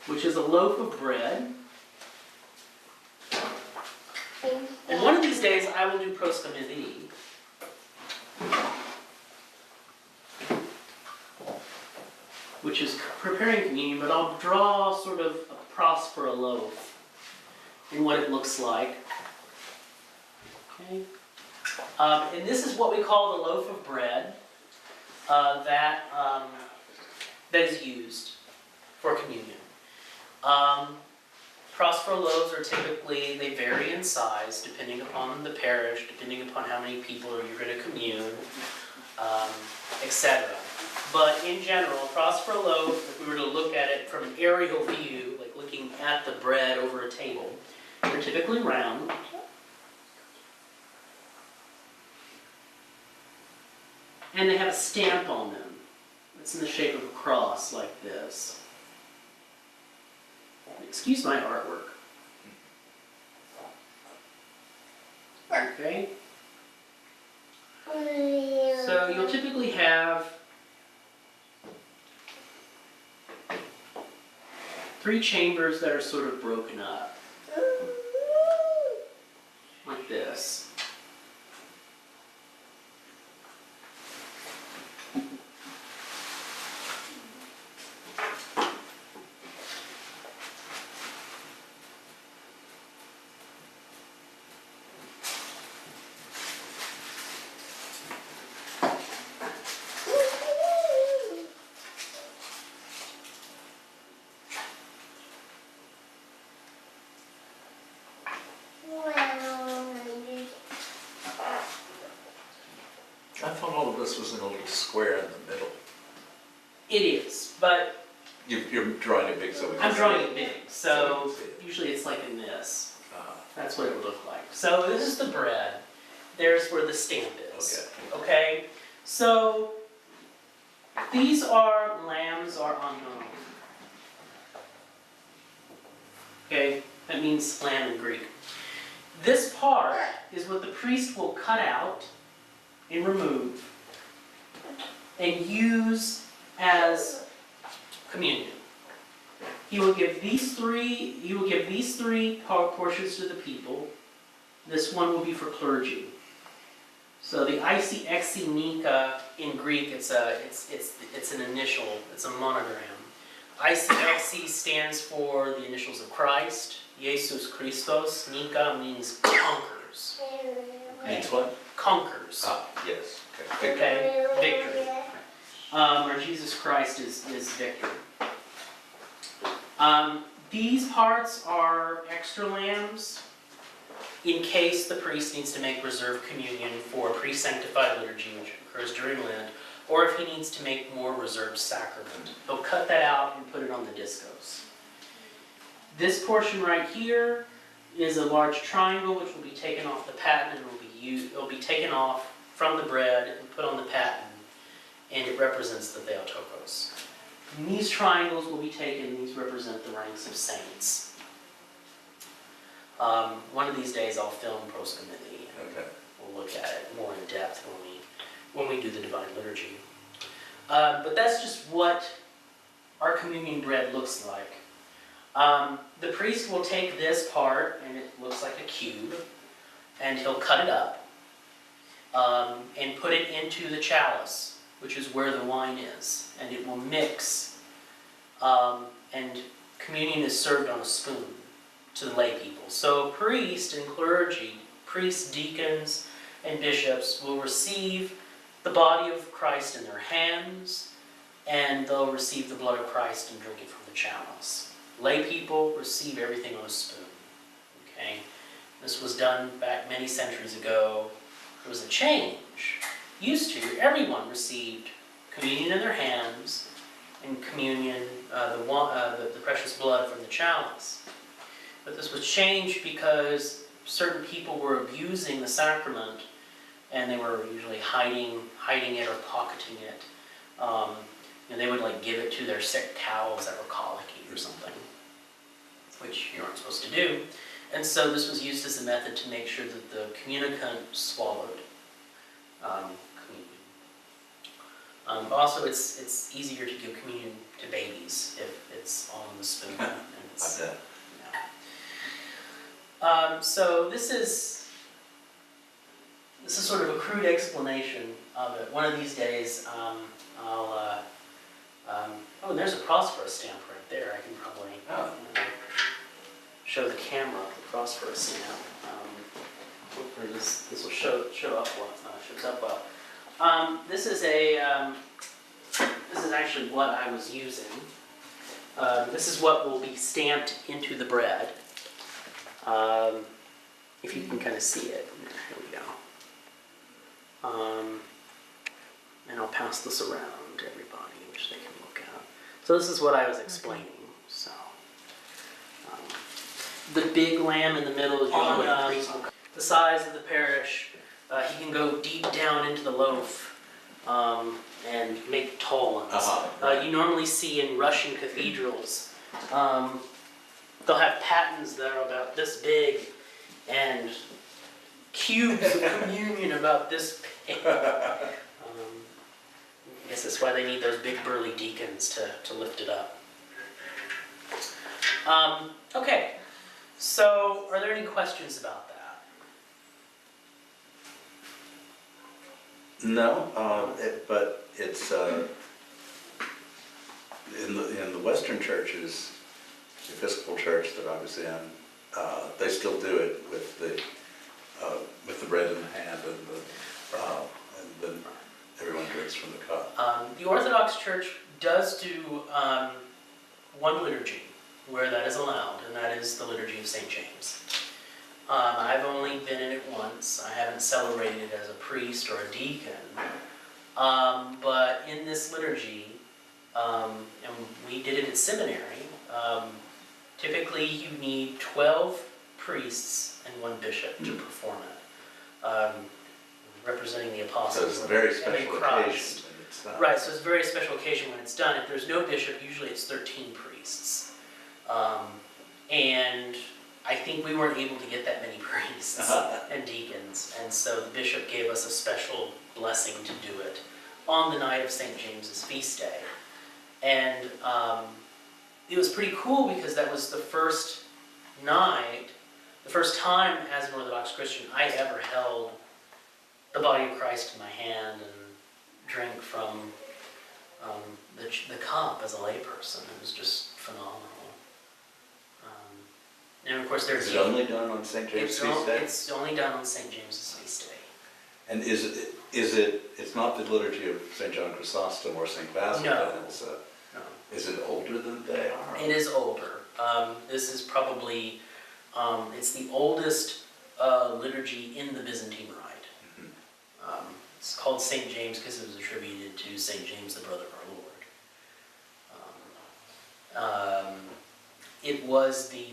which is a loaf of bread. And one of these days I will do proskomidie. Which is preparing communion, but I'll draw sort of a prospera loaf and what it looks like. Okay. And this is what we call the loaf of bread that is used for communion. Prospera loaves are typically, they vary in size depending upon the parish, depending upon how many people you're going to commune, etc. But in general, a prospera loaf, if we were to look at it from an aerial view, like looking at the bread over a table, they're typically round. And they have a stamp on them. It's in the shape of a cross, like this. Excuse my artwork. Okay? So you'll typically have 3 chambers that are sort of broken up. Like this. I thought all of this was in a little square in the middle. It is, but You're drawing it big so we can I'm drawing see it big, so we can see it. usually it's like in this. Ah, That's what it would look like. So this is the bread. There's where the stamp is. okay. Okay? So these are lambs are unknown. Okay? That means lamb in Greek. This part is what the priest will cut out and remove and use as communion. He will give these three portions to the people. This one will be for clergy. So the ICXC Nika in Greek, it's an initial, it's a monogram. ICXC stands for the initials of Christ. Jesus Christos. Nika means conquers. Means what? Conquers. Ah, yes. Okay. Okay, victory. Or Jesus Christ is victory. These parts are extra lambs in case the priest needs to make reserved communion for a pre-sanctified liturgy, which occurs during Lent, or if he needs to make more reserved sacrament. He'll cut that out and put it on the discos. This portion right here is a large triangle which will be taken off the paten and will be taken off from the bread and put on the paten, and it represents the Theotokos. And these triangles will be taken, these represent the ranks of saints. One of these days I'll film proskomidie, and Okay. we'll look at it more in depth when we do the Divine Liturgy. But that's just what our communion bread looks like. The priest will take this part, and it looks like a cube, and he'll cut it up and put it into the chalice, which is where the wine is, and it will mix, and communion is served on a spoon to the lay people. So priest and clergy, priests, deacons, and bishops will receive the body of Christ in their hands, and they'll receive the blood of Christ and drink it from the chalice. Lay people receive everything on a spoon. Okay? This was done back many centuries ago. There was a change. Used to, everyone received communion in their hands and communion, the precious blood from the chalice. But this was changed because certain people were abusing the sacrament, and they were usually hiding it or pocketing it. They would like give it to their sick cows that were colicky or something, which you aren't supposed to do. And so this was used as a method to make sure that the communicant swallowed communion. Also, it's easier to give communion to babies if it's all in the spoon. And it's, I bet. So this is sort of a crude explanation of it. One of these days, I'll oh, and there's a prosperous stamp right there. I can probably show the camera the prosperous stamp. Hopefully this will show up well. Shows up well. This is actually what I was using. This is what will be stamped into the bread. If you can kind of see it. Here we go. And I'll pass this around to everybody, which they can look at. So this is what I was explaining. So the big lamb in the middle is usually the size of the parish. He can go deep down into the loaf and make tall ones. You normally see in Russian cathedrals, they'll have patens that are about this big and cubes of communion about this big. I guess that's why they need those big burly deacons to lift it up. Okay, so are there any questions about that? No, but it's in the Western churches, the Episcopal Church that obviously I'm, they still do it with the bread in the hand and then everyone drinks from the cup. The Orthodox Church does do one liturgy where that is allowed, and that is the Liturgy of St. James. I've only been in it once. I haven't celebrated it as a priest or a deacon. But in this liturgy, and we did it at seminary, typically you need 12 priests and 1 bishop to perform it, representing the apostles. So it's a very and special Christ. occasion when it's done. Right, so it's a very special occasion when it's done. If there's no bishop, usually it's 13 priests. And I think we weren't able to get that many priests and deacons, and so the bishop gave us a special blessing to do it on the night of St. James's feast day. And it was pretty cool because that was the first night, the first time as an Orthodox Christian I ever held the body of Christ in my hand and drank from the cup as a layperson. It was just phenomenal. And of course there's... Is it only done on St. James' feast day? It's only done on St. James's feast day. And it's not the liturgy of St. John Chrysostom or St. Basil? No. No. Is it older than they are? It is older. This is probably, it's the oldest liturgy in the Byzantine Rite. Mm-hmm. It's called St. James because it was attributed to St. James, the brother of our Lord. It was the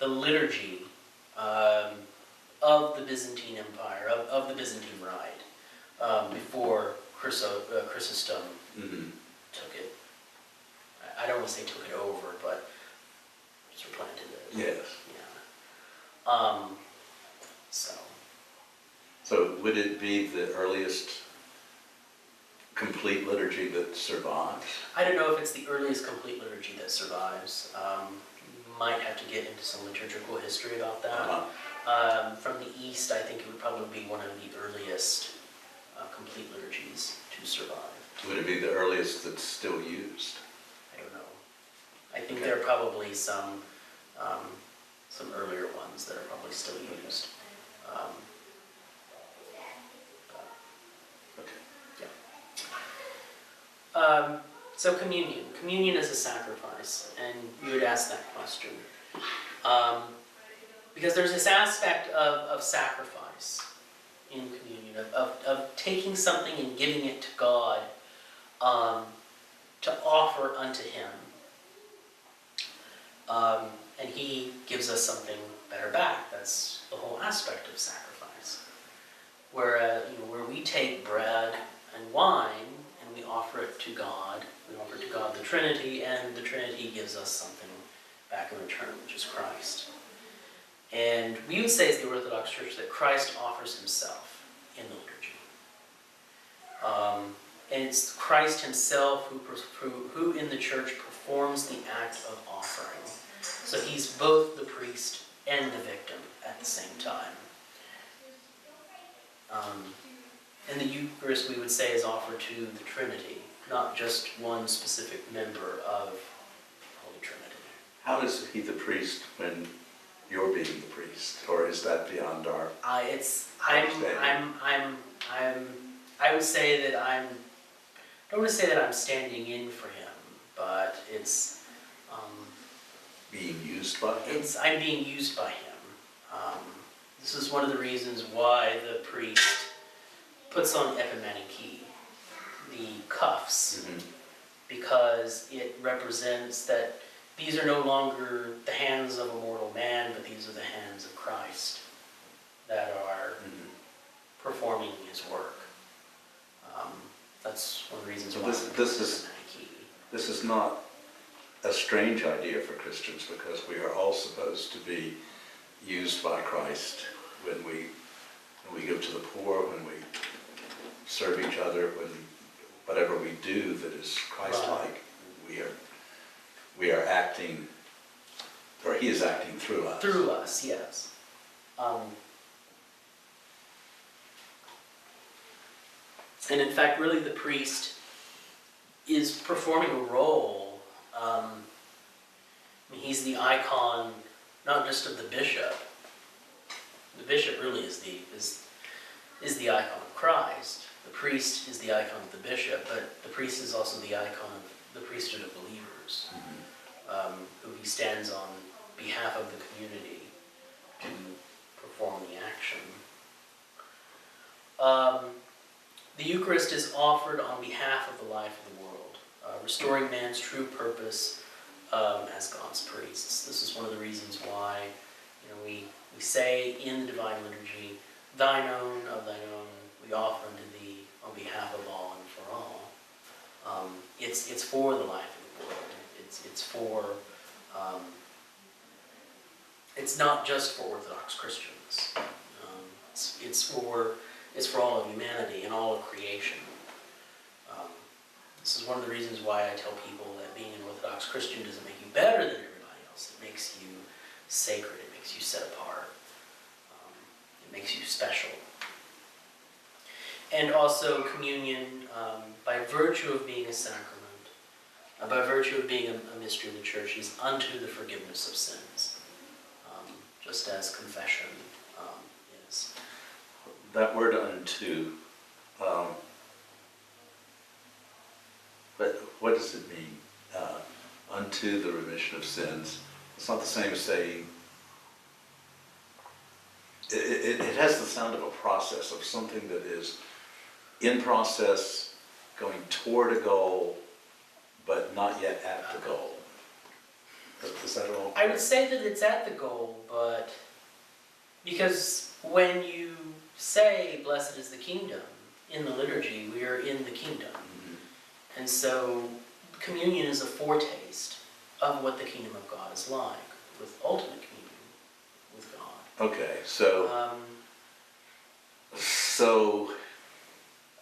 liturgy of the Byzantine Empire, of the Byzantine Rite, before Chrysostom took it. I don't want to say took it over, but supplanted it. Yes. Yeah. So would it be the earliest complete liturgy that survives? I don't know if it's the earliest complete liturgy that survives. Might have to get into some liturgical history about that. From the East, I think it would probably be one of the earliest complete liturgies to survive. Would it be the earliest that's still used? I don't know. I think there are probably some earlier ones that are probably still used. So communion. Communion is a sacrifice, and you would ask that question. Because there's this aspect of sacrifice in communion, of taking something and giving it to God to offer unto Him. And He gives us something better back. That's the whole aspect of sacrifice. Where we take bread and wine and we offer it to God. We offer to God the Trinity, and the Trinity gives us something back in return, which is Christ. And we would say as the Orthodox Church that Christ offers Himself in the liturgy. And it's Christ himself who in the church performs the act of offering. So he's both the priest and the victim at the same time. And the Eucharist, we would say, is offered to the Trinity, not just one specific member of Holy Trinity. How is he the priest when you're being the priest, or is that beyond our understanding? I would say that I don't want to say that I'm standing in for him, but it's Being used by him? I'm being used by him. This is one of the reasons why the priest puts on epimaniki, the cuffs, because it represents that these are no longer the hands of a mortal man, but these are the hands of Christ that are performing his work. That's one of the reasons why this is not a strange idea for Christians, because we are all supposed to be used by Christ when we give to the poor, when we serve each other, when whatever we do that is Christ-like, we are acting, or he is acting through us. Through us, yes. And in fact, really the priest is performing a role. He's the icon, not just of the bishop. The bishop really is the icon of Christ. The priest is the icon of the bishop, but the priest is also the icon of the priesthood of believers, who he stands on behalf of the community to perform the action. The Eucharist is offered on behalf of the life of the world, restoring man's true purpose as God's priests. This is one of the reasons why we say in the Divine Liturgy, "Thine own, of thine own, we offer unto thee on behalf of all and for all." It's for the life of the world. It's for it's not just for Orthodox Christians. It's for all of humanity and all of creation. This is one of the reasons why I tell people that being an Orthodox Christian doesn't make you better than everybody else. It makes you sacred. It makes you set apart. It makes you special. And also communion, by virtue of being a sacrament, by virtue of being a mystery of the church, is unto the forgiveness of sins, just as confession is. That word unto, but what does it mean? Unto the remission of sins. It's not the same as saying, it has the sound of a process, of something that is in process, going toward a goal, but not yet at the goal. Is that all? I would say that it's at the goal, but because when you say, "Blessed is the kingdom," in the liturgy, we are in the kingdom. And so communion is a foretaste of what the kingdom of God is like, with ultimate communion with God. Okay, so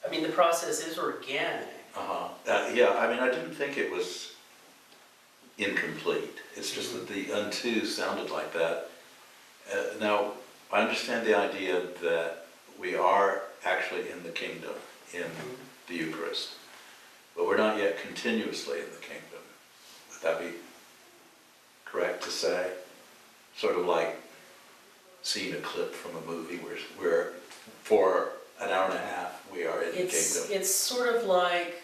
I mean, the process is organic. yeah, I mean, I didn't think it was incomplete. It's just that the unto sounded like that. Now, I understand the idea that we are actually in the kingdom, in the Eucharist, but we're not yet continuously in the kingdom. Would that be correct to say? Sort of like seeing a clip from a movie where for an hour and a half we are in the kingdom. It's sort of like,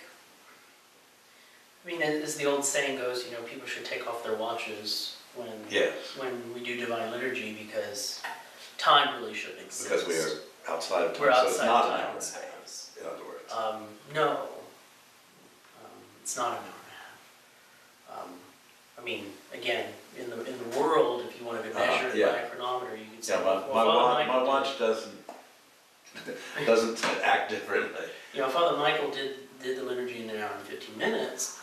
I mean, as the old saying goes, people should take off their watches when we do Divine Liturgy, because time really shouldn't exist. Because we are outside of time, We're so outside it's not of an time hour and and a half, space. in other words. No. It's not an hour and a half. I mean, again, in the world, if you wanted to measure it by a chronometer, you could say, my watch doesn't act differently. Father Michael did the liturgy in an hour and 15 minutes,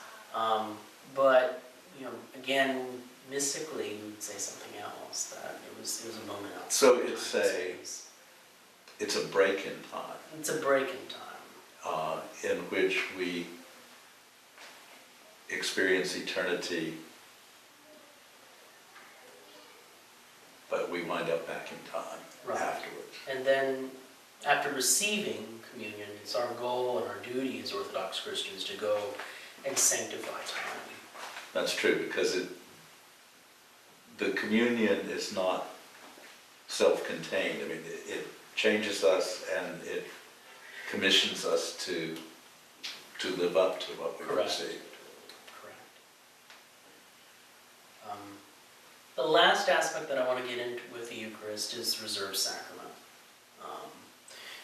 but again, mystically, we would say something else. That it was a moment outside. So it's a break in time. It's a break in time. in which we experience eternity, but we wind up back in time Right. afterwards. And then, after receiving communion, it's our goal and our duty as Orthodox Christians to go and sanctify time. That's true, because the communion is not self-contained. I mean, it changes us and it commissions us to live up to what we've Correct. received. Correct. The last aspect that I want to get into with the Eucharist is reserved sacrament.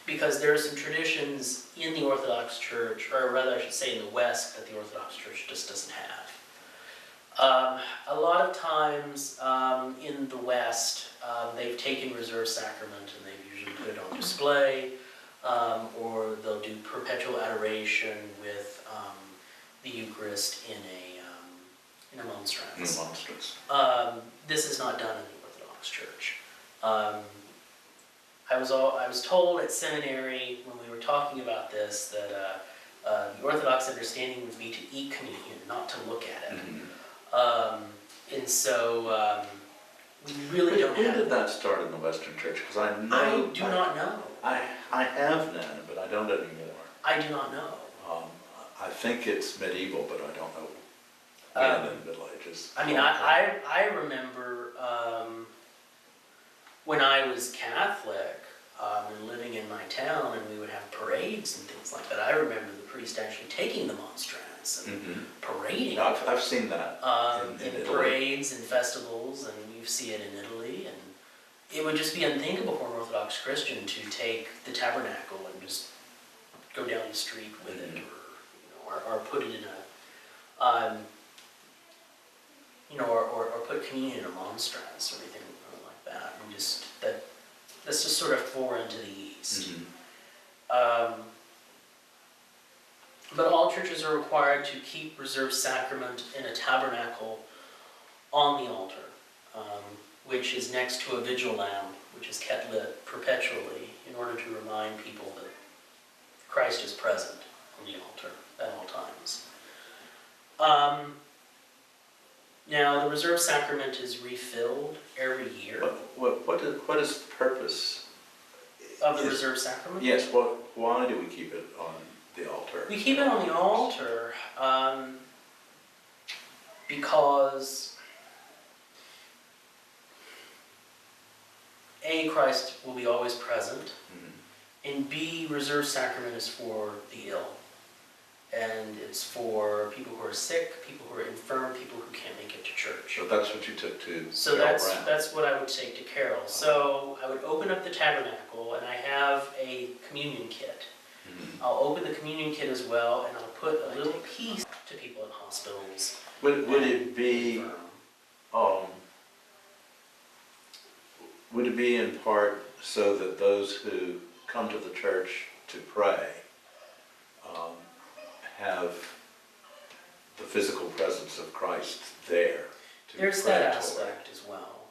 Because there are some traditions in the Orthodox Church, or rather I should say in the West, that the Orthodox Church just doesn't have. A lot of times in the West, they've taken reserved sacrament and they've usually put it on display, or they'll do perpetual adoration with the Eucharist in a monstrance. In monstrance. This is not done in the Orthodox Church. I was told at seminary when we were talking about this that the Orthodox understanding would be to eat communion, not to look at it. Mm-hmm. And so we really don't When have did that start in the Western Church? Because I know... I do not know. I have known, but I don't anymore. I do not know. I think it's medieval, but I don't know when in the Middle Ages. I mean, I remember when I was Catholic and living in my town, and we would have parades and things like that. I remember the priest actually taking the monstrance and parading. No, I've seen that in in Italy. parades and festivals, and you see it in Italy. And it would just be unthinkable for an Orthodox Christian to take the tabernacle and just go down the street with it, or put it in a, or put communion in a monstrance or anything like that. And just that's just sort of foreign to the East. But all churches are required to keep reserved sacrament in a tabernacle on the altar, which is next to a vigil lamp, which is kept lit perpetually in order to remind people that Christ is present on the altar at all times. Now, the reserved sacrament is refilled every year. What is the purpose? Of the reserved sacrament? Yes, why do we keep it on the altar? We keep it on the altar because A, Christ will be always present, and B, reserved sacrament is for the ill. And it's for people who are sick, people who are infirm, people who can't make it to church. So that's what you took to So Carol that's Brown. that's what I would take to Carol. So I would open up the tabernacle, and I have a communion kit. I'll open the communion kit as well, and I'll put a little piece to people in hospitals. Would it be would it be in part so that those who come to the church to pray have the physical presence of Christ there to There's pray that toward? aspect as well.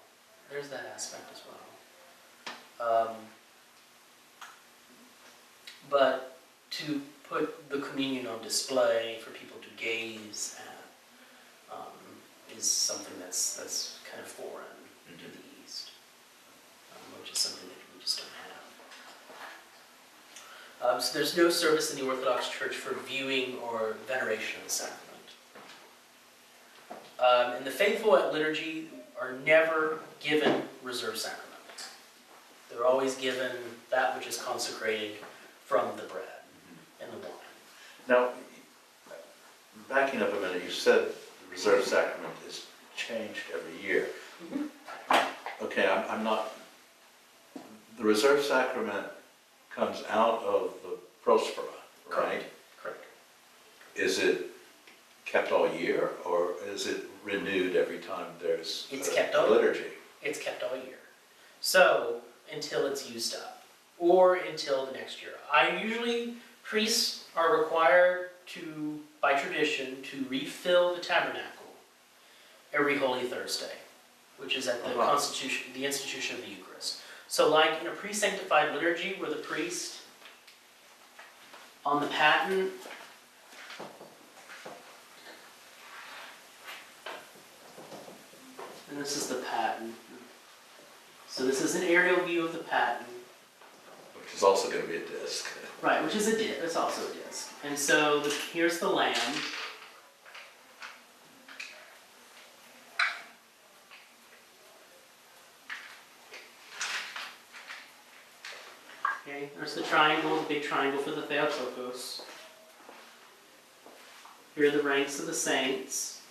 But to put the communion on display for people to gaze at is something that's kind of foreign to the East, which is something that we just don't have. So there's no service in the Orthodox Church for viewing or veneration of the sacrament. And the faithful at liturgy are never given reserved sacrament. They're always given that which is consecrated from the bread and the wine. Now, backing up a minute, you said the reserved sacrament is changed every year. Okay, I'm not... The reserved sacrament comes out of the prospera, right? Correct. Is it kept all year, or is it renewed every time there's a liturgy? It's kept all year. So, until it's used up, or until the next year. Priests are required to, by tradition, to refill the tabernacle every Holy Thursday, which is at the institution of the Eucharist. So like in a pre-sanctified liturgy where the priest On the patent, and this is the patent. So this is an aerial view of the patent. Which is also going to be a disc. Right, which is a disc. It's also a disc. And so here's the lamb. Okay, there's the triangle, the big triangle for the Theotokos. Here are the ranks of the saints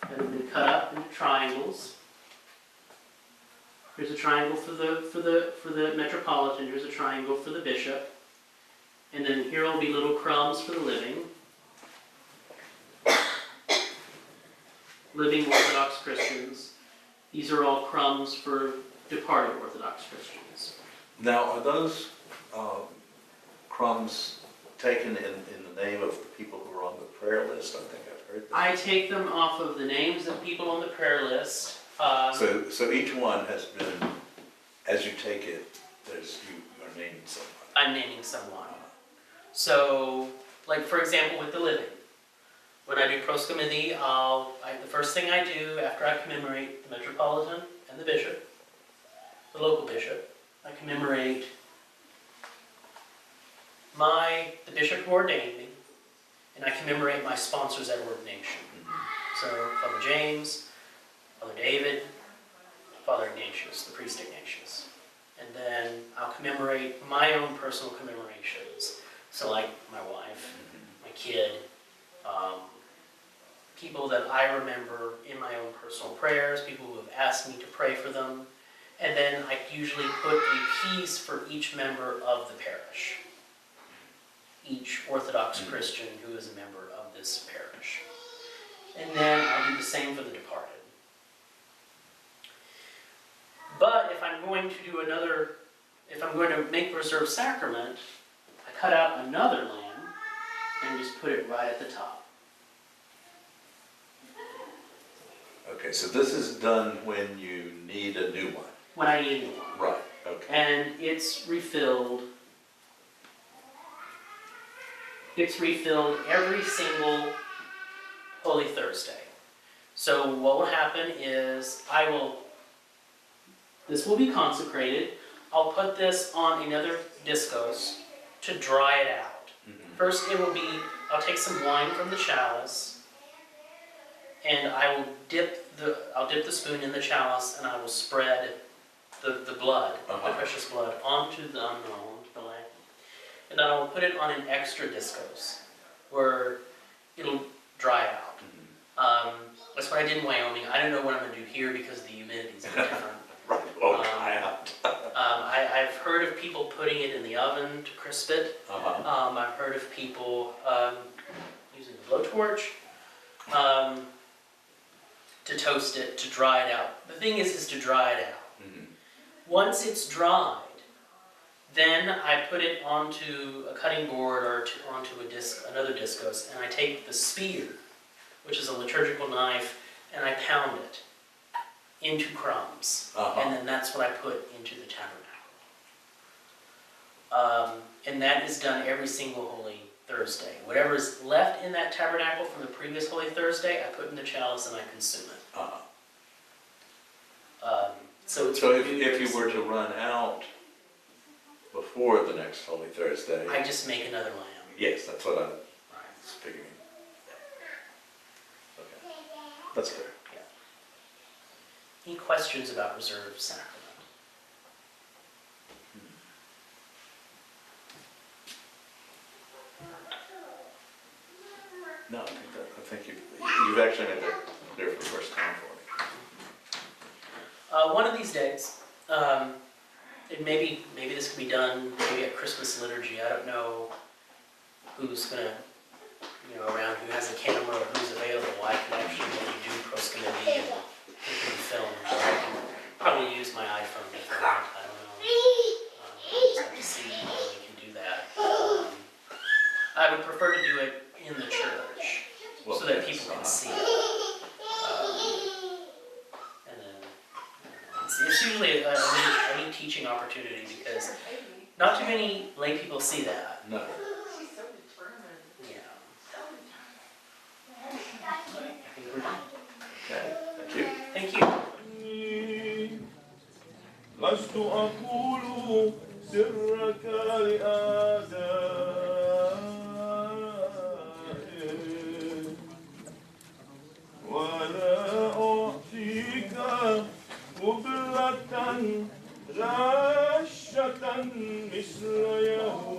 that have been cut up into triangles. Here's a triangle for the metropolitan. Here's a triangle for the bishop, and then here will be little crumbs for the living Orthodox Christians. These are all crumbs for departed Orthodox Christians. Now, are those crumbs taken in the name of the people who are on the prayer list? I think I've heard that. I take them off of the names of people on the prayer list. So each one has been, as you take it, you are naming someone. I'm naming someone. So, like for example, with the living, when I do proscomedia, the first thing I do after I commemorate the metropolitan and the bishop, the local bishop, I commemorate the bishop who ordained me, and I commemorate my sponsors at ordination. So Father James, Father David, Father Ignatius, the priest Ignatius. And then I'll commemorate my own personal commemorations. So like my wife, my kid, people that I remember in my own personal prayers, people who have asked me to pray for them. And then I usually put a piece for each member of the parish. Each Orthodox Christian who is a member of this parish. And then I'll do the same for the departed. But if I'm going to make reserved sacrament, I cut out another lamb and just put it right at the top. Okay, so this is done when you need a new one. When I need one. Right, okay. And it's refilled. It's refilled every single Holy Thursday. So what will happen is this will be consecrated. I'll put this on another discos to dry it out. First I'll take some wine from the chalice, and I'll dip the spoon in the chalice, and I will spread the blood, the precious blood, onto the unknown, the lamb. And then I will put it on an extra discos, where it'll dry out. That's what I did in Wyoming. I don't know what I'm going to do here because the humidity is different. Right, dry out. I've heard of people putting it in the oven to crisp it. I've heard of people using a blowtorch to toast it, to dry it out. The thing is to dry it out. Once it's dried, then I put it onto a cutting board or onto another discos, and I take the spear, which is a liturgical knife, and I pound it into crumbs. And then that's what I put into the tabernacle. And that is done every single Holy Thursday. Whatever is left in that tabernacle from the previous Holy Thursday, I put in the chalice and I consume it. So if you were to run out before the next Holy Thursday... I just make another lamb. Yes, that's what I was figuring. Okay, that's fair. Yeah. Any questions about reserved sacrament? No, I think you've actually made that clear for the first time for me. One of these days, maybe this can be done maybe at Christmas liturgy. I don't know who's gonna, around who has a camera or who's available. I can actually maybe do proscomedia and film. Or I can probably use my iPhone to film it. I don't know. Just have to see how we can do that. I would prefer to do it in the church so that people can see it. And then it's usually a neat teaching opportunity Not too many lay people see that. No. She's so determined. Yeah. So determined. I think we're done. Okay, thank you. Thank you. لست أقول سرك لأعدائي ولا أعطيك قبلة رشة مثل يهود